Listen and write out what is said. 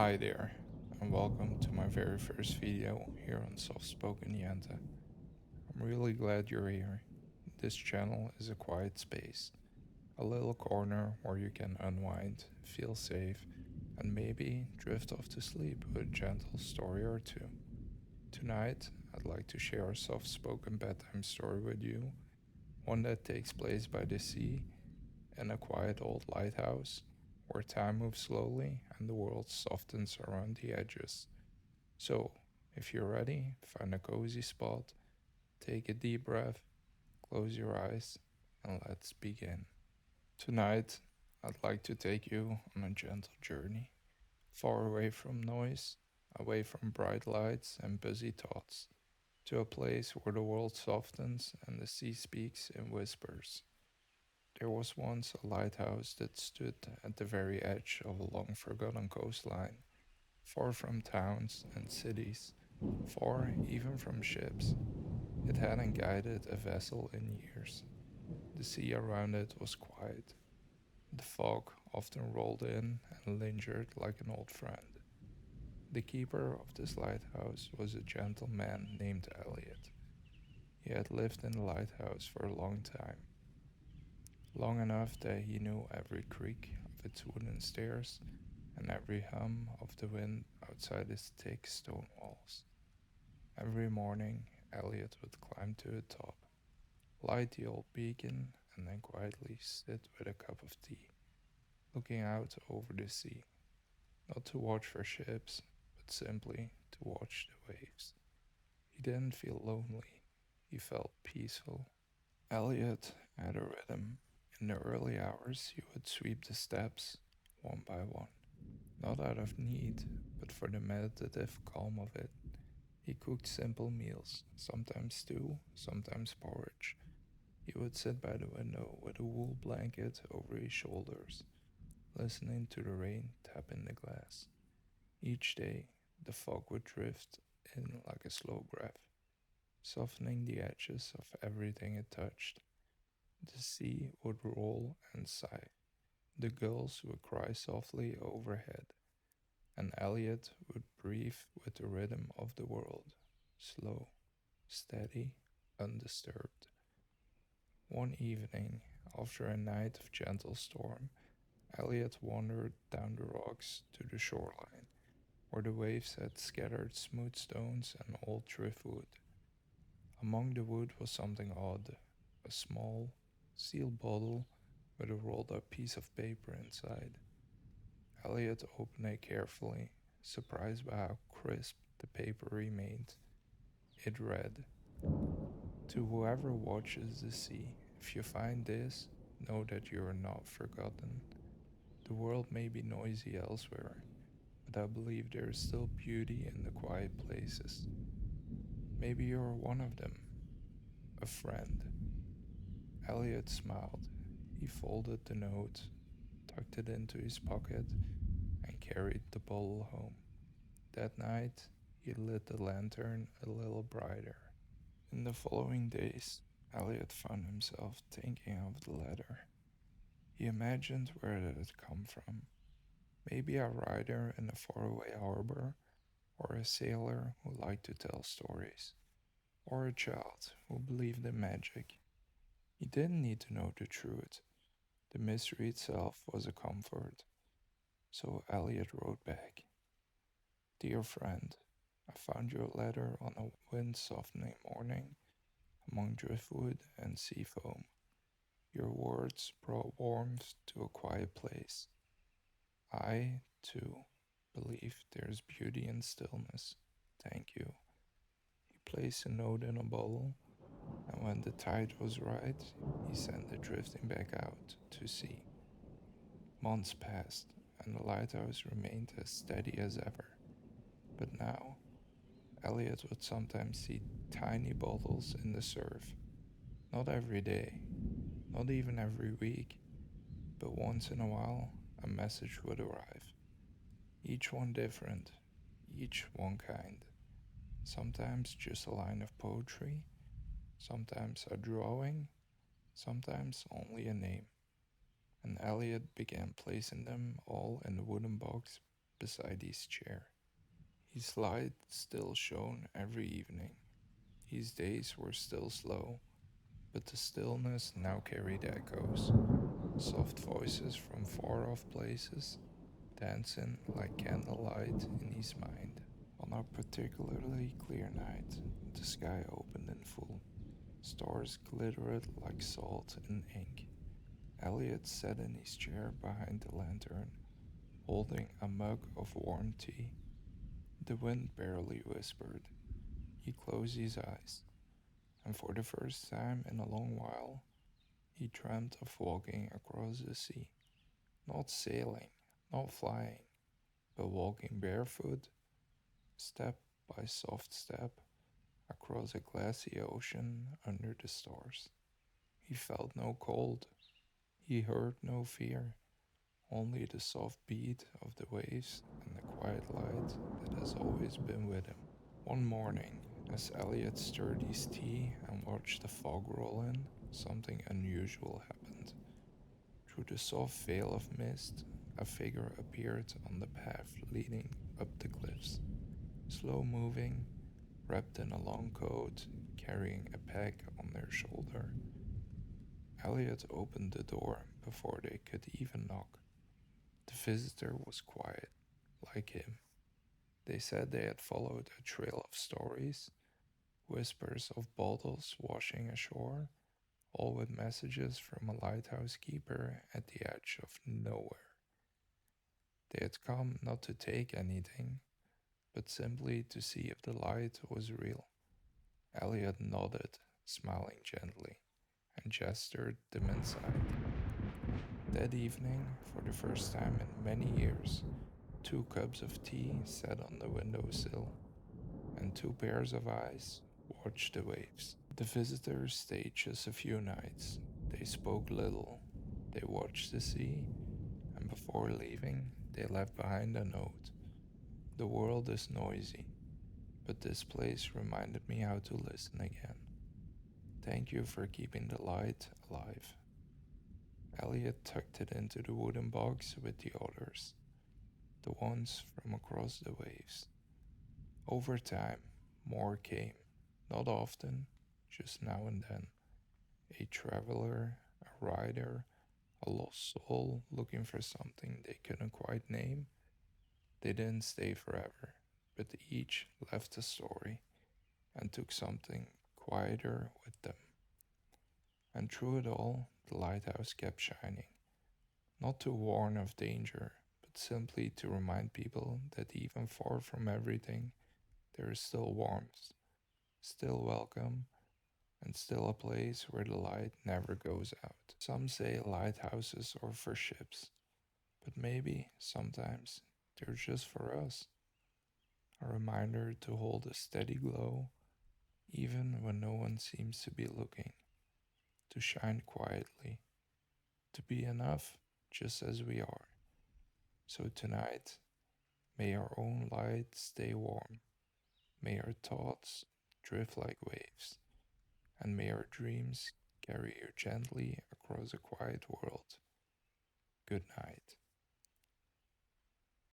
Hi there, and welcome to my very first video here on Soft Spoken Jente. I'm really glad you're here. This channel is a quiet space, a little corner where you can unwind, feel safe, and maybe drift off to sleep with a gentle story or two. Tonight, I'd like to share a soft spoken bedtime story with you, one that takes place by the sea in a quiet old lighthouse where time moves slowly and the world softens around the edges. So, if you're ready, find a cozy spot, take a deep breath, close your eyes, and let's begin. Tonight, I'd like to take you on a gentle journey, far away from noise, away from bright lights and busy thoughts, to a place where the world softens and the sea speaks in whispers. There was once a lighthouse that stood at the very edge of a long forgotten coastline, far from towns and cities, far even from ships. It hadn't guided a vessel in years. The sea around it was quiet. The fog often rolled in and lingered like an old friend. The keeper of this lighthouse was a gentle man named Eliot. He had lived in the lighthouse for a long time, long enough that he knew every creak of its wooden stairs and every hum of the wind outside its thick stone walls. Every morning, Eliot would climb to the top, light the old beacon, and then quietly sit with a cup of tea, looking out over the sea, not to watch for ships, but simply to watch the waves. He didn't feel lonely, he felt peaceful. Eliot had a rhythm. In the early hours, he would sweep the steps, one by one, not out of need, but for the meditative calm of it. He cooked simple meals, sometimes stew, sometimes porridge. He would sit by the window with a wool blanket over his shoulders, listening to the rain tap in the glass. Each day, the fog would drift in like a slow breath, softening the edges of everything it touched. The sea would roll and sigh. The gulls would cry softly overhead, and Eliot would breathe with the rhythm of the world, slow, steady, undisturbed. One evening, after a night of gentle storm, Eliot wandered down the rocks to the shoreline, where the waves had scattered smooth stones and old driftwood. Among the wood was something odd, a small, sealed bottle with a rolled up piece of paper inside. Eliot opened it carefully, surprised by how crisp the paper remained. It read, "To whoever watches the sea, if you find this, know that you are not forgotten. The world may be noisy elsewhere, but I believe there is still beauty in the quiet places. Maybe you are one of them, a friend." Eliot smiled. He folded the note, tucked it into his pocket, and carried the bottle home. That night, he lit the lantern a little brighter. In the following days, Eliot found himself thinking of the letter. He imagined where it had come from. Maybe a rider in a faraway harbor, or a sailor who liked to tell stories, or a child who believed in magic. He didn't need to know the truth. The mystery itself was a comfort. So Eliot wrote back, "Dear friend, I found your letter on a wind softening morning among driftwood and sea foam. Your words brought warmth to a quiet place. I, too, believe there is beauty in stillness. Thank you." He placed a note in a bottle, and when the tide was right, he sent it drifting back out to sea. Months passed, and the lighthouse remained as steady as ever. But now, Eliot would sometimes see tiny bottles in the surf. Not every day, not even every week, but once in a while, a message would arrive. Each one different, each one kind. Sometimes just a line of poetry, sometimes a drawing, sometimes only a name. And Eliot began placing them all in the wooden box beside his chair. His light still shone every evening. His days were still slow, but the stillness now carried echoes, soft voices from far off places, dancing like candlelight in his mind. On a particularly clear night, the sky opened in full. Stars glittered like salt in ink. Eliot sat in his chair behind the lantern, holding a mug of warm tea. The wind barely whispered. He closed his eyes, and for the first time in a long while, he dreamt of walking across the sea. Not sailing, not flying, but walking barefoot, step by soft step, across a glassy ocean under the stars. He felt no cold, he heard no fear, only the soft beat of the waves and the quiet light that has always been with him. One morning, as Eliot stirred his tea and watched the fog roll in, something unusual happened. Through the soft veil of mist, a figure appeared on the path leading up the cliffs, slow moving, wrapped in a long coat, carrying a pack on their shoulder. Eliot opened the door before they could even knock. The visitor was quiet, like him. They said they had followed a trail of stories, whispers of bottles washing ashore, all with messages from a lighthouse keeper at the edge of nowhere. They had come not to take anything, but simply to see if the light was real. Eliot nodded, smiling gently, and gestured them inside. That evening, for the first time in many years, 2 cups of tea sat on the windowsill, and 2 pairs of eyes watched the waves. The visitors stayed just a few nights. They spoke little, they watched the sea, and before leaving, they left behind a note. The world is noisy, but this place reminded me how to listen again. Thank you for keeping the light alive. Eliot tucked it into the wooden box with the others, the ones from across the waves. Over time, more came, not often, just now and then. A traveler, a rider, a lost soul looking for something they couldn't quite name. They didn't stay forever, but each left a story and took something quieter with them. And through it all, the lighthouse kept shining, not to warn of danger, but simply to remind people that even far from everything, there is still warmth, still welcome, and still a place where the light never goes out. Some say lighthouses are for ships, but maybe sometimes they're just for us. A reminder to hold a steady glow even when no one seems to be looking, to shine quietly, to be enough just as we are. So tonight, may our own light stay warm, may our thoughts drift like waves, and may our dreams carry you gently across a quiet world. Good night.